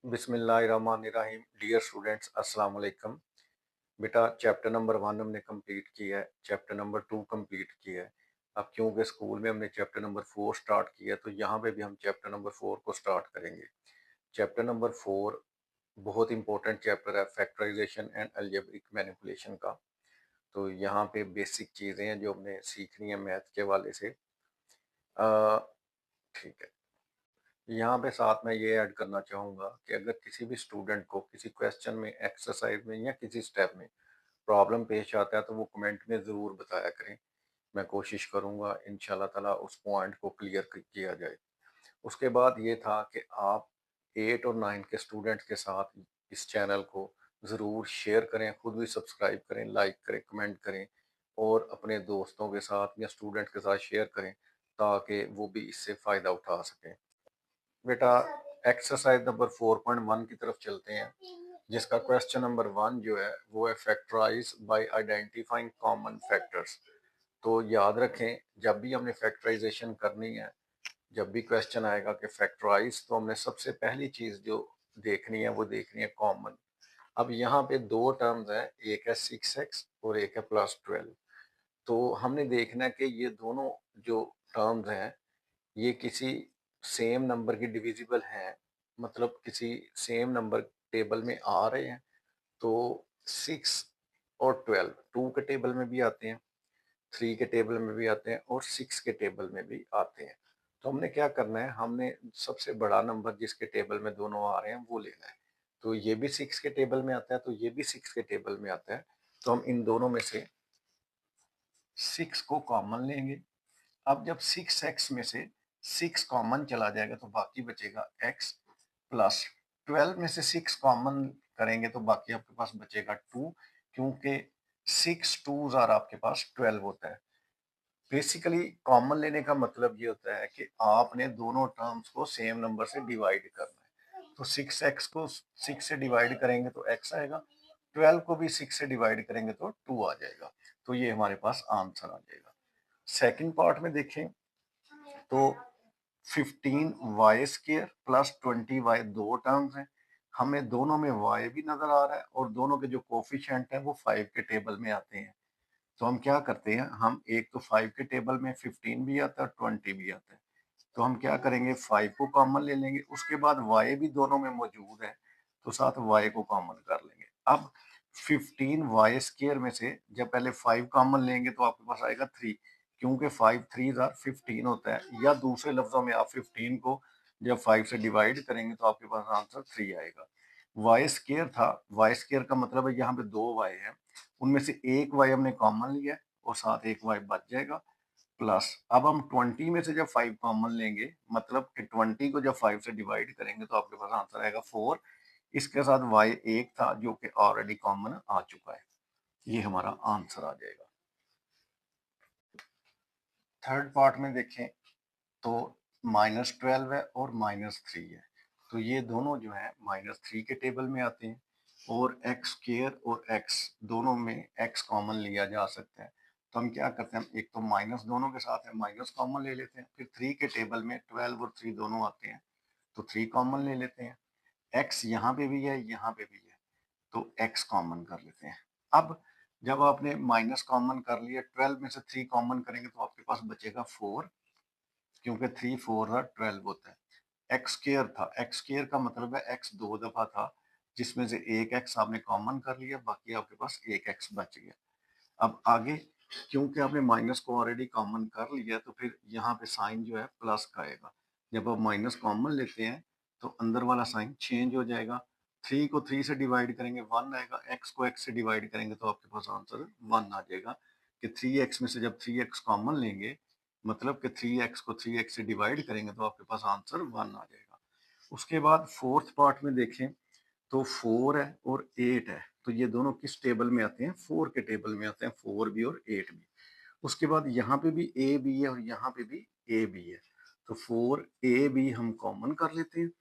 बिस्मिल्लाहिर्रहमानिर्रहीम। Dear students, अस्सलाम वालेकुम। बेटा, चैप्टर नंबर 1 हमने कंप्लीट किया है, चैप्टर नंबर 2 कंप्लीट किया है। अब क्योंकि स्कूल में हमने चैप्टर नंबर 4 स्टार्ट किया है, तो यहाँ पे भी हम चैप्टर नंबर 4 को स्टार्ट करेंगे। चैप्टर नंबर 4 बहुत इंपॉर्टेंट चैप्टर है, फैक्टराइजेशन एंड अलजेब्रिक मैनिपुलेशन का। तो यहाँ पे बेसिक चीज़ें हैं जो हमने सीखनी है मैथ के हवाले से। ठीक है। यहाँ पे साथ में ये ऐड करना चाहूँगा कि अगर किसी भी स्टूडेंट को किसी क्वेश्चन में, एक्सरसाइज में या किसी स्टेप में प्रॉब्लम पेश आता है तो वो कमेंट में ज़रूर बताया करें। मैं कोशिश करूँगा इंशाल्लाह ताला उस पॉइंट को क्लियर किया जाए। उसके बाद ये था कि आप 8 और 9 के स्टूडेंट्स के साथ इस चैनल को ज़रूर शेयर करें, खुद भी सब्सक्राइब करें, लाइक करें, कमेंट करें और अपने दोस्तों के साथ या स्टूडेंट के साथ शेयर करें ताकि वो भी इससे फ़ायदा उठा सकें। बेटा, एक्सरसाइज नंबर 4.1 की तरफ चलते हैं, जिसका क्वेश्चन नंबर 1 जो है वो है factorise by identifying common factors. तो याद रखें, जब भी हमने फैक्टराइजेशन करनी है, जब भी क्वेश्चन आएगा कि फैक्टराइज, तो हमने सबसे पहली चीज जो देखनी है वो देखनी है कॉमन। अब यहाँ पे दो टर्म्स हैं, एक है 6x और एक है +12। तो हमने देखना है कि ये दोनों जो टर्म्स हैं ये किसी सेम नंबर की डिविजिबल हैं, मतलब किसी सेम नंबर टेबल में आ रहे हैं। तो 6 और 12 2 के टेबल में भी आते हैं, 3 के टेबल में भी आते हैं और 6 के टेबल में भी आते हैं। तो हमने क्या करना है, हमने सबसे बड़ा नंबर जिसके टेबल में दोनों आ रहे हैं वो लेना है। तो ये भी 6 के टेबल में आता है, तो ये भी 6 के टेबल में आता है। तो हम इन दोनों में से 6 को कॉमन लेंगे। अब जब 6x में से 6 कॉमन चला जाएगा तो बाकी बचेगा x प्लस 12 में से 6 कॉमन करेंगे तो बाकी आपके पास बचेगा 2, क्योंकि 6 2s आर आपके पास 12 होता है। बेसिकली कॉमन लेने का मतलब ये होता है कि आपने दोनों टर्म्स को सेम नंबर से डिवाइड करना है। तो 6x को 6 से डिवाइड करेंगे तो x आएगा, 12 को भी 6 से डिवाइड करेंगे तो 2 आ जाएगा। तो ये हमारे पास आंसर आ जाएगा। सेकंड पार्ट में देखें तो 15y² प्लस 20y दो टर्म्स हैं, हमें दोनों में y भी नजर आ रहा है और दोनों के जो कोफिशिएंट है वो 5 के टेबल में आते हैं। तो हम क्या करते हैं, हम एक तो 5 के टेबल में 15 भी आता है और 20 भी आता है। तो हम क्या करेंगे, 5 को कॉमन ले लेंगे, उसके बाद y भी दोनों में मौजूद है तो साथ y को कॉमन कर लेंगे। अब 15y² में से जब पहले 5 कॉमन लेंगे तो आपके पास आएगा 3, क्योंकि 5 3 15 होता है। या दूसरे लफ्जों में आप 15 को जब 5 से डिवाइड करेंगे तो आपके पास आंसर 3 आएगा। y² था, y² का मतलब है यहाँ पे दो y है, उनमें से एक y हमने कॉमन लिया है और साथ एक y बच जाएगा। प्लस अब हम 20 में से जब 5 कॉमन लेंगे, मतलब कि 20 को जब 5 से डिवाइड करेंगे तो आपके पास आंसर आएगा 4। इसके साथ y एक था जो कि ऑलरेडी कॉमन आ चुका है। ये हमारा आंसर आ जाएगा। थर्ड पार्ट में देखें तो -12 है और -3 है, तो ये दोनों जो है -3 के टेबल में आते हैं और x² और x दोनों में x कॉमन लिया जा सकता है। तो हम क्या करते हैं, एक तो माइनस दोनों के साथ है, माइनस कॉमन ले लेते हैं। फिर 3 के टेबल में 12 और 3 दोनों आते हैं तो 3 कॉमन ले लेते हैं। x यहाँ पे भी है, यहाँ पे भी है, तो x कॉमन कर लेते हैं। अब जब आपने माइनस कॉमन कर लिया, 12 में से 3 कॉमन करेंगे तो आपके पास बचेगा 4, क्योंकि 3 4 12 होता है। x² था, x² का मतलब है x दो दफा था, जिसमें से एक x आपने कॉमन कर लिया, बाकी आपके पास एक x बच गया। अब आगे क्योंकि आपने माइनस को ऑलरेडी कॉमन कर लिया तो फिर यहाँ पे साइन जो है प्लस का आएगा। जब आप माइनस कॉमन लेते हैं तो अंदर वाला साइन चेंज हो जाएगा। 3 को 3 से डिवाइड करेंगे 1 आएगा, x को x से डिवाइड करेंगे तो आपके पास आंसर 1 आ जाएगा। कि 3x में से जब 3x कॉमन लेंगे, मतलब कि 3x को 3x से डिवाइड करेंगे तो आपके पास आंसर 1 आ जाएगा। उसके बाद फोर्थ पार्ट में देखें तो 4 है और 8 है, तो ये दोनों किस टेबल में आते हैं, 4 के टेबल में आते हैं, 4 भी और 8 भी। उसके बाद यहाँ पे भी ए बी है और यहाँ पे भी ए बी है, तो 4 ए बी हम कॉमन कर लेते हैं।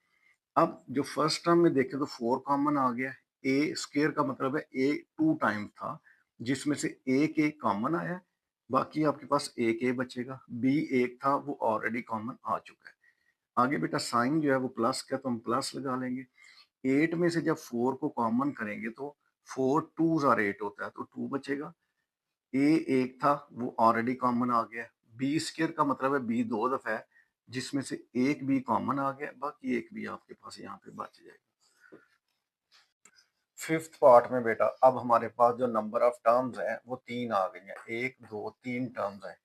अब जो फर्स्ट टर्म में देखें तो 4 कॉमन आ गया। a² का मतलब है a 2 टाइम था, जिसमें से एक एक कॉमन आया, बाकी आपके पास एक ए बचेगा। b एक था, वो ऑलरेडी कॉमन आ चुका है। आगे बेटा साइन जो है वो प्लस का, तो हम प्लस लगा लेंगे। 8 में से जब 4 को कॉमन करेंगे तो 4 2s आर 8 होता है, तो 2 बचेगा। ए एक था वो ऑलरेडी कॉमन आ गया। बी स्क्वायर का मतलब है बी दो दफा है, जिसमें से एक बी कॉमन आ गया, बाकी एक बी आपके पास यहाँ पे बच जाएगा। फिफ्थ पार्ट में बेटा अब हमारे पास जो नंबर ऑफ टर्म्स हैं वो 3 आ गई हैं, 1 2 3 टर्म्स हैं।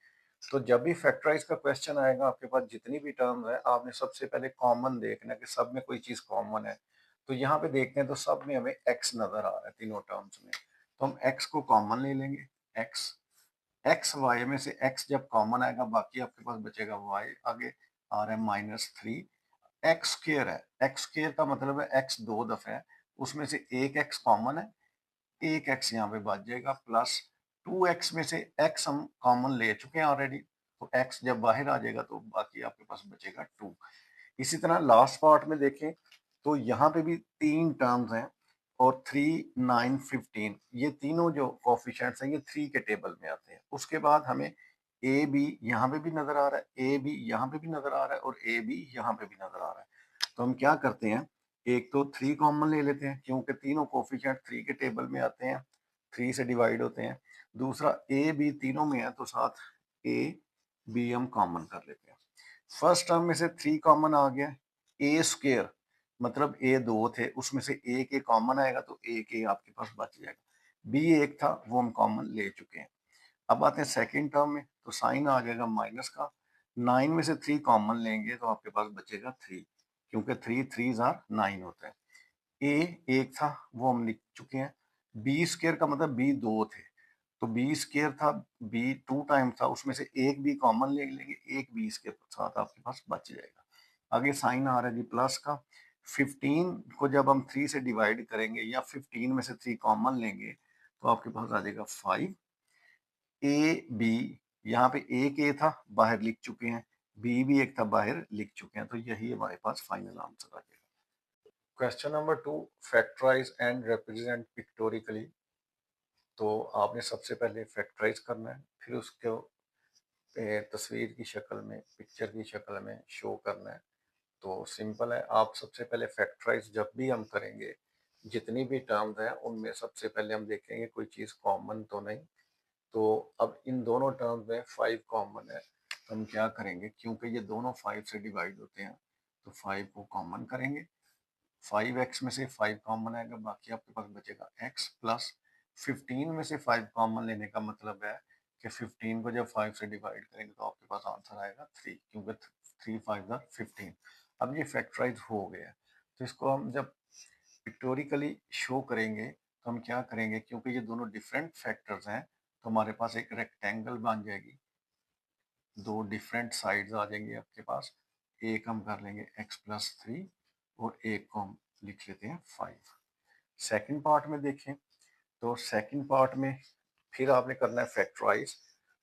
तो जब भी फैक्टराइज का क्वेश्चन आएगा आपके पास जितनी भी टर्म्स है आपने सबसे पहले कॉमन देखना है कि सब में कोई चीज कॉमन है। तो यहाँ पे देखते हैं तो सब में हमें x नजर आ रहा है तीनों टर्म्स में, तो हम x को कॉमन ले लेंगे। x x y में से x जब कॉमन आएगा बाकी आपके पास बचेगा y, आगे आ रहा है -3। एक्स स्क्र है, एक्स स्क्र का मतलब है x दो दफे है, उसमें से एक x कॉमन है, एक x यहाँ पे बच जाएगा, प्लस 2x में से x हम कॉमन ले चुके हैं ऑलरेडी, तो x जब बाहर आ जाएगा तो बाकी आपके पास बचेगा 2। इसी तरह लास्ट पार्ट में देखें तो यहाँ पे भी 3 टर्म्स हैं और 3 9 15, ये तीनों जो कोफिशिएंट्स हैं ये 3 के टेबल में आते हैं। उसके बाद हमें ए बी यहाँ पे भी नजर आ रहा है, ए बी यहाँ पे भी नजर आ रहा है और ए बी यहाँ पे भी नजर आ रहा है। तो हम क्या करते हैं, एक तो 3 कॉमन ले लेते हैं क्योंकि तीनों कोफिशिएंट 3 के टेबल में आते हैं, 3 से डिवाइड होते हैं। दूसरा ए बी तीनों में है तो साथ ए बी हम कॉमन कर लेते हैं। फर्स्ट टर्म में से 3 कॉमन आ गया, ए स्क्र मतलब ए दो थे उसमें से एक ए कॉमन आएगा तो एक ए आपके पास बच जाएगा। बी एक था वो हम कॉमन ले चुके हैं। अब आते हैं सेकंड टर्म में, तो साइन आ जाएगा माइनस का, 9 में से 3 कॉमन लेंगे तो आपके पास बचेगा 3, क्योंकि 3 3 आर 9 होता है। ए एक था वो हम लिख चुके हैं। बी स्क्र का मतलब बी दो थे, तो बी स्क्र था, बी 2 टाइम था, उसमें से एक बी कॉमन ले लेंगे, एक बी इसके साथ आपके पास बच जाएगा। आगे साइन आ रहा है जी प्लस का। 15 को जब हम 3 से डिवाइड करेंगे या 15 में से 3 कॉमन लेंगे तो आपके पास आ जाएगा 5। ए बी यहाँ पे एक ए था बाहर लिख चुके हैं, बी भी एक था बाहर लिख चुके हैं, तो यही हमारे पास फाइनल आंसर आ जाएगा। Question number 2, factorize and represent pictorically. तो आपने सबसे पहले फैक्टराइज करना है, फिर उसको तस्वीर की शक्ल में, पिक्चर की शक्ल में शो करना है। तो सिंपल है, आप सबसे पहले फैक्टराइज जब भी हम करेंगे जितनी भी टर्म्स हैं उनमें सबसे पहले हम देखेंगे कोई चीज़ कॉमन तो नहीं। तो अब इन दोनों टर्म्स में 5 कॉमन है, तो हम क्या करेंगे क्योंकि ये दोनों 5 से डिवाइड होते हैं तो 5 को कॉमन करेंगे। 5x में से 5 कॉमन आएगा, बाकी आपके पास बचेगा x प्लस 15 में से 5 कॉमन लेने का मतलब है कि 15 को जब 5 से डिवाइड करेंगे तो आपके पास आंसर आएगा 3, क्योंकि 3 5 15। अब ये फैक्टराइज हो गया, तो इसको हम जब पिक्टोरिकली शो करेंगे तो हम क्या करेंगे, क्योंकि ये दोनों डिफरेंट फैक्टर्स हैं तो हमारे पास एक रेक्टेंगल बन जाएगी, दो डिफरेंट साइड्स आ जाएंगे आपके पास। एक हम कर लेंगे x प्लस 3 और एक को हम लिख लेते हैं 5। सेकंड पार्ट में देखें तो सेकंड पार्ट में फिर आपने करना है फैक्टराइज।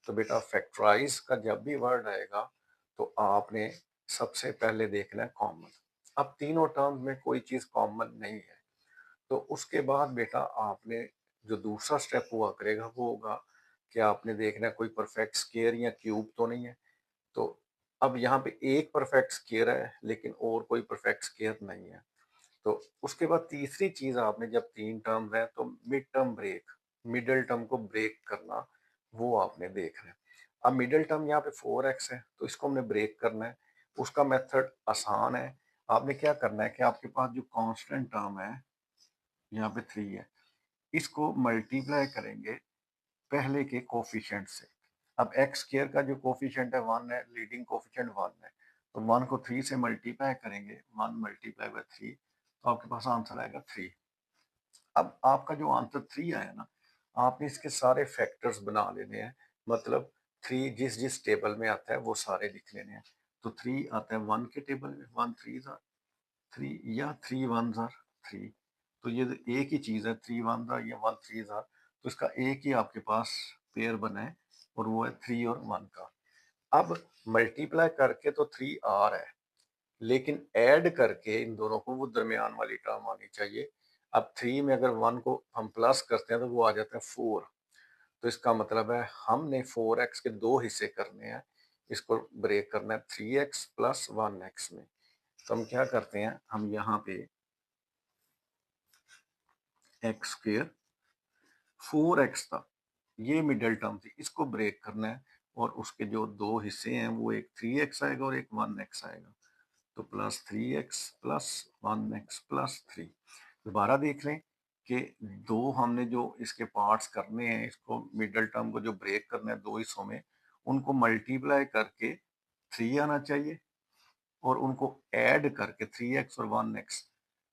तो बेटा फैक्टराइज का जब भी वर्ड आएगा तो आपने सबसे पहले देखना है कॉमन। अब तीनों टर्म्स में कोई चीज़ कॉमन नहीं है, तो उसके बाद बेटा आपने जो दूसरा स्टेप हुआ करेगा वो होगा कि आपने देखना है कोई परफेक्ट स्क्वायर या क्यूब तो नहीं है। तो अब यहाँ पे एक परफेक्ट स्क्वायर है लेकिन और कोई परफेक्ट स्क्वायर नहीं है। तो उसके बाद तीसरी चीज आपने जब 3 टर्म है तो mid term break, middle term को ब्रेक करना, वो आपने देखना है। अब मिडल टर्म यहाँ पे 4x है तो इसको हमने ब्रेक करना है। उसका मेथड आसान है, आपने क्या करना है कि आपके पास जो कांस्टेंट टर्म है यहाँ पे 3 है, इसको मल्टीप्लाई करेंगे पहले के कोफिशिएंट से। अब एक्स स्क्वायर का जो कोफिशिएंट है 1 है, लीडिंग कोफिशिएंट 1 है, तो 1 को 3 से मल्टीप्लाई करेंगे, 1 मल्टीप्लाई बाय 3, तो आपके पास आंसर आएगा 3। अब आपका जो आंसर 3 आया ना, आपने इसके सारे फैक्टर्स बना लेने हैं, मतलब 3 जिस जिस टेबल में आता है वो सारे लिख लेने हैं। तो 3 आता है 1 के टेबल में, 1 3 आर 3 या 3 1 आर 3, तो ये एक ही चीज है, 3 1 आर या 1 3 आर, तो इसका एक ही आपके पास पेयर बना है और वो है 3 और 1 का। अब मल्टीप्लाई करके तो 3 आ रहा है, लेकिन ऐड करके इन दोनों को वो दरमियान वाली टर्म आनी चाहिए। अब 3 में अगर 1 को हम प्लस करते हैं तो वो आ जाता है 4, तो इसका मतलब है हमने 4x के दो हिस्से करने हैं, इसको ब्रेक करना है 3x प्लस 1x में। तो हम क्या करते हैं, हम यहाँ पे एक्स स्क्वेयर 4x था, ये मिडल टर्म थी, इसको ब्रेक करना है और उसके जो दो हिस्से हैं वो एक 3x आएगा और एक 1x आएगा। तो plus 3x plus 1x plus 3। दोबारा देख लें कि दो हमने जो इसके पार्ट्स करने हैं, इसको मिडल टर्म को जो ब्रेक करना है दो हिस्सों में, उनको मल्टीप्लाई करके 3 आना चाहिए और उनको ऐड करके 3x और 1x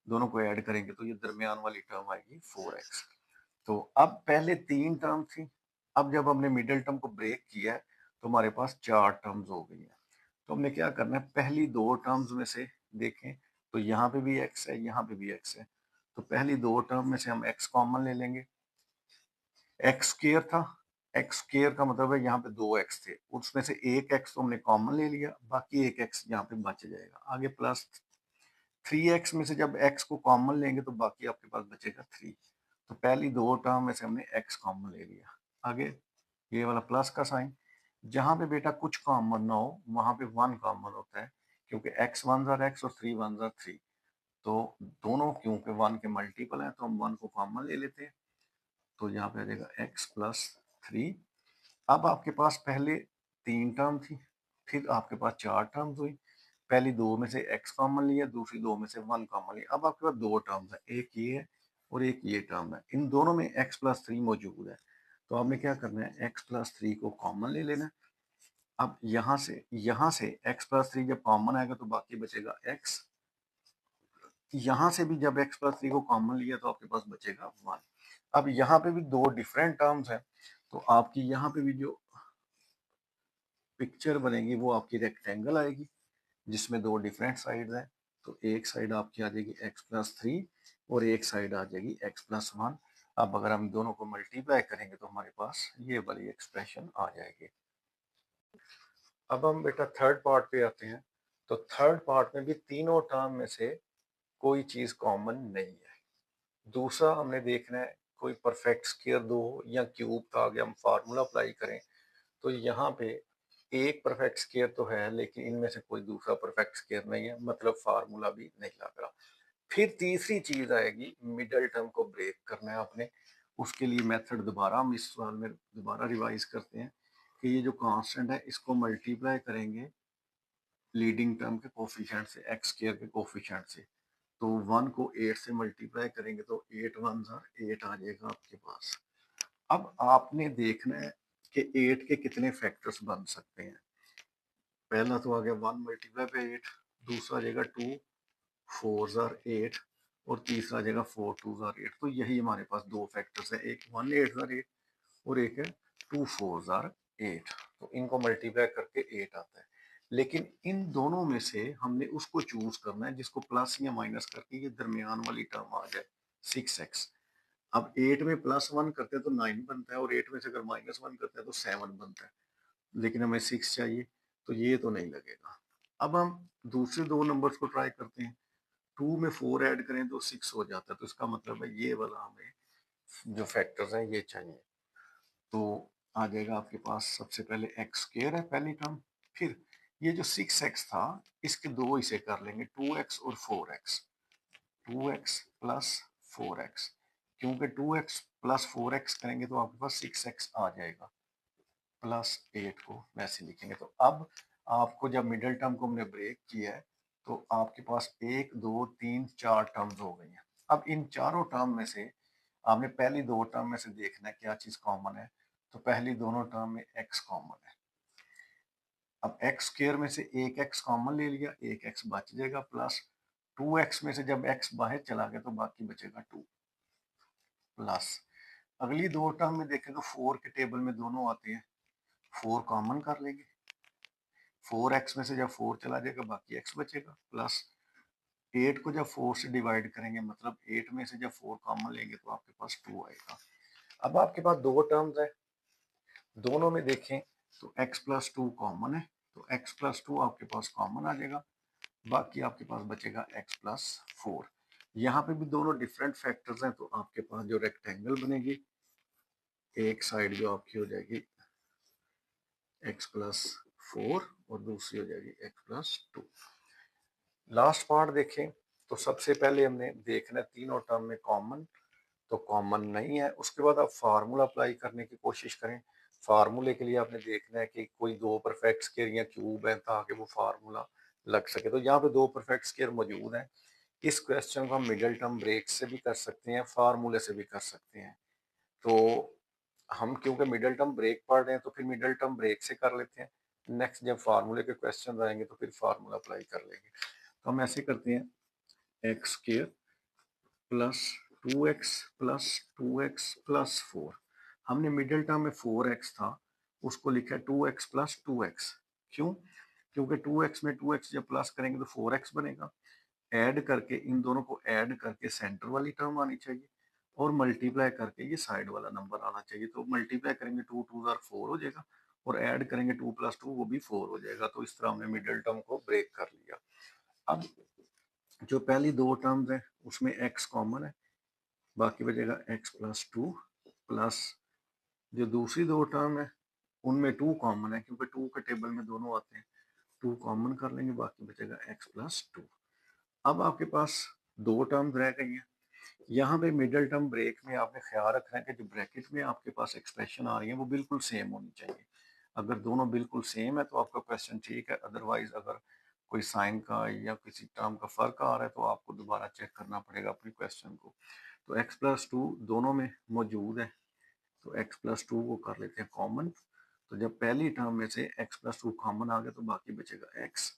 दोनों को ऐड करेंगे तो ये दरमियान वाली टर्म आएगी 4x। तो अब पहले 3 टर्म थी, अब जब हमने मिडिल टर्म को ब्रेक किया है तो हमारे पास 4 टर्म्स हो गई हैं। तो हमने क्या करना है, पहली दो टर्म्स में से देखें तो यहाँ पे भी x है, यहाँ पे भी x है, तो पहली दो टर्म में से हम x कॉमन ले लेंगे। एक्स स्क्वायर था, एक्स स्क्वायर का मतलब है यहाँ पे दो x थे, उसमें से एक x तो हमने कॉमन ले लिया, बाकी एक x यहाँ पे बच जाएगा। आगे प्लस 3x में से जब x को कॉमन लेंगे तो बाकी आपके पास बचेगा 3। तो पहली दो टर्म में से हमने x कॉमन ले लिया। आगे ये वाला प्लस का साइन, जहां पे बेटा कुछ कॉमन ना हो वहां पे 1 कॉमन होता है, क्योंकि x वन जार x और 3 वन जार 3, तो दोनों क्योंकि 1 के मल्टीपल हैं तो हम 1 को कॉमन ले लेते हैं। तो यहाँ पे आ जाएगा x प्लस 3। अब आपके पास पहले 3 टर्म थी, फिर आपके पास 4 टर्म्स हुई, पहली दो में से x कॉमन लिया, दूसरी दो में से 1 कॉमन लिया। अब आपके पास दो टर्म्स है, एक ये है और एक ये टर्म है, इन दोनों में x प्लस 3 मौजूद है। तो आपने क्या करना है, x प्लस 3 को कॉमन ले लेना। अब यहाँ से x प्लस 3 जब कॉमन आएगा तो बाकी बचेगा x, यहाँ से भी जब x प्लस 3 को कॉमन लिया तो आपके पास बचेगा 1। अब यहाँ पे भी दो डिफरेंट टर्म्स हैं, तो आपकी यहाँ पे भी जो पिक्चर बनेगी वो आपकी रेक्टेंगल आएगी जिसमें दो डिफरेंट साइड्स हैं। तो एक साइड आपकी आ जाएगी x प्लस 3 और एक साइड आ जाएगी x प्लस 1। अब अगर हम दोनों को मल्टीप्लाई करेंगे तो हमारे पास ये वाली एक्सप्रेशन आ जाएगी। अब हम बेटा थर्ड पार्ट पे आते हैं। तो थर्ड पार्ट में भी तीनों टर्म में से कोई चीज कॉमन नहीं है। दूसरा हमने देखना है कोई परफेक्ट स्क्वायर दो या क्यूब का आगे हम फार्मूला अप्लाई करें, तो यहाँ पे एक परफेक्ट स्क्वायर तो है लेकिन इनमें से कोई दूसरा परफेक्ट स्क्वायर नहीं है, मतलब फार्मूला भी नहीं लग रहा। फिर तीसरी चीज आएगी, मिडल टर्म को ब्रेक करना है आपने। उसके लिए मेथड दोबारा हम इस सवाल में दोबारा रिवाइज करते हैं कि ये जो कांस्टेंट है इसको मल्टीप्लाई करेंगे लीडिंग टर्म के कोफिशिएंट से, एक्स स्क्वायर के कोफिशिएंट से। तो 1 को 8 से मल्टीप्लाई करेंगे तो 8 वन जार 8 आ जाएगा आपके पास। अब आपने देखना है कि 8 के कितने फैक्टर्स बन सकते हैं। पहला तो आ गया 1 मल्टीप्लाई बाई 8, दूसरा आ जाएगा 2 4 जार 8 और तीसरा आ जाएगा 4 2 जार 8। तो यही हमारे पास दो फैक्टर्स है, एक 1 8 जार 8 और एक है 2 4 जार 8। तो इनको मल्टीप्लाई करके 8 आता है, लेकिन इन दोनों में से हमने उसको चूज करना है जिसको प्लस या माइनस करके ये दरमियान वाली टर्म आ जाए 6x। अब 8 में प्लस 1 करते हैं तो 9 बनता है और 8 में से अगर माइनस 1 करते हैं तो 7 बनता है, लेकिन हमें 6 चाहिए तो ये तो नहीं लगेगा। अब हम दूसरे दो नंबर्स को ट्राई करते हैं। 2 में 4 ऐड करें तो 6 हो जाता है, तो इसका मतलब है ये वाला हमें जो फैक्टर्स हैं ये चाहिए। तो आ जाएगा आपके पास सबसे पहले एक्स स्क्वायर है पहली टर्म, फिर ये जो 6x था इसके दो हिस्से कर लेंगे, 2x और 4x। 2x प्लस 4x, क्योंकि 2x प्लस 4x करेंगे तो आपके पास 6x आ जाएगा, प्लस 8 को वैसे लिखेंगे। तो अब आपको जब मिडिल टर्म को हमने ब्रेक किया है तो आपके पास 1 2 3 4 टर्म्स हो गई हैं। अब इन चारों टर्म में से आपने पहली दो टर्म में से देखना है क्या चीज कॉमन है। तो पहली दोनों टर्म में x कॉमन है। अब एक्स स्क्वायर में से एक x कॉमन ले लिया, एक x बच जाएगा, प्लस 2x में से जब x बाहर चला गया तो बाकी बचेगा 2, प्लस अगली दो टर्म में देखें तो 4 के टेबल में दोनों आते हैं, 4 कॉमन कर लेंगे, 4x में से जब 4 चला जाएगा बाकी x बचेगा, प्लस 8 को जब 4 से डिवाइड करेंगे मतलब 8 में से जब 4 कॉमन लेंगे तो आपके पास 2 आएगा। अब आपके पास दो टर्म्स है, दोनों में देखें तो x प्लस 2 कॉमन है, तो x प्लस 2 आपके पास कॉमन आ जाएगा, बाकी आपके पास बचेगा x प्लस 4। यहाँ पे भी दोनों डिफरेंट फैक्टर्स हैं, तो आपके पास जो रेक्टेंगल बनेगी एक साइड जो आपकी हो जाएगी x प्लस 4 और दूसरी हो जाएगी x प्लस 2। लास्ट पार्ट देखें तो सबसे पहले हमने देखना है तीनों टर्म में कॉमन, तो कॉमन नहीं है। उसके बाद आप फार्मूला अप्लाई करने की कोशिश करें। फार्मूले के लिए आपने देखना है कि कोई दो परफेक्ट स्क्वायर या क्यूब है ताकि वो फार्मूला लग सके। तो यहाँ पे दो परफेक्ट स्क्वायर मौजूद हैं। इस क्वेश्चन को हम मिडिल टर्म ब्रेक से भी कर सकते हैं, फार्मूले से भी कर सकते हैं। तो हम क्योंकि मिडिल टर्म ब्रेक पढ़ रहे हैं तो फिर मिडिल टर्म ब्रेक से कर लेते हैं। नेक्स्ट जब फार्मूले के क्वेश्चन आएंगे तो फिर फार्मूला अप्लाई कर लेंगे। तो हम ऐसे करते हैं, x square plus 2x plus 2x plus 4। हमने मिडिल टर्म में 4x था, उसको लिखा है 2x प्लस 2x। क्यों? क्योंकि 2x में 2x जब प्लस करेंगे तो 4x बनेगा। ऐड करके इन दोनों को ऐड करके सेंटर वाली टर्म आनी चाहिए और मल्टीप्लाई करके ये साइड वाला नंबर आना चाहिए। तो मल्टीप्लाई करेंगे 2 2 जार 4 हो जाएगा और ऐड करेंगे 2 प्लस 2 वो भी 4 हो जाएगा। तो इस तरह हमने मिडिल टर्म को ब्रेक कर लिया। अब जो पहली दो टर्म्स है उसमें x कॉमन है, बाकी बचेगा x प्लस 2 प्लस जो दूसरी दो टर्म है उनमें 2 कॉमन है क्योंकि 2 के टेबल में दोनों आते हैं। 2 कॉमन कर लेंगे, बाकी बचेगा x प्लस 2। अब आपके पास दो टर्म्स रह गई हैं। यहाँ पे मिडिल टर्म ब्रेक में आपने ख्याल रखना है कि जो ब्रैकेट में आपके पास एक्सप्रेशन आ रही है वो बिल्कुल सेम होनी चाहिए। अगर दोनों बिल्कुल सेम है तो आपका क्वेश्चन ठीक है, अदरवाइज अगर कोई साइन का या किसी टर्म का फर्क आ रहा है तो आपको दोबारा चेक करना पड़ेगा अपने क्वेश्चन को। तो x प्लस 2 दोनों में मौजूद है, तो x प्लस 2 को कर लेते हैं कॉमन। तो जब पहली टर्म में से x प्लस 2 कॉमन आ गया तो बाकी बचेगा x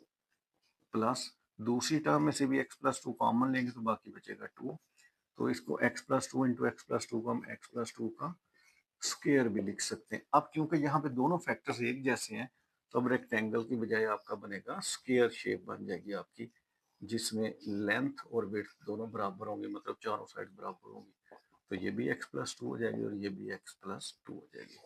प्लस दूसरी टर्म में से भी x प्लस 2 कॉमन लेंगे तो बाकी बचेगा 2। तो इसको x plus 2 into x plus 2 को हम x प्लस 2 का स्क्वायर भी लिख सकते हैं। अब क्योंकि यहाँ पे दोनों फैक्टर्स एक जैसे हैं तो अब रेक्टेंगल की बजाय आपका बनेगा स्क्वायर शेप बन जाएगी आपकी, जिसमें लेंथ और विड्थ दोनों बराबर होंगे, मतलब चारों साइड बराबर होंगी। तो ये भी x प्लस 2 हो जाएगी और ये भी x प्लस 2 हो जाएगी।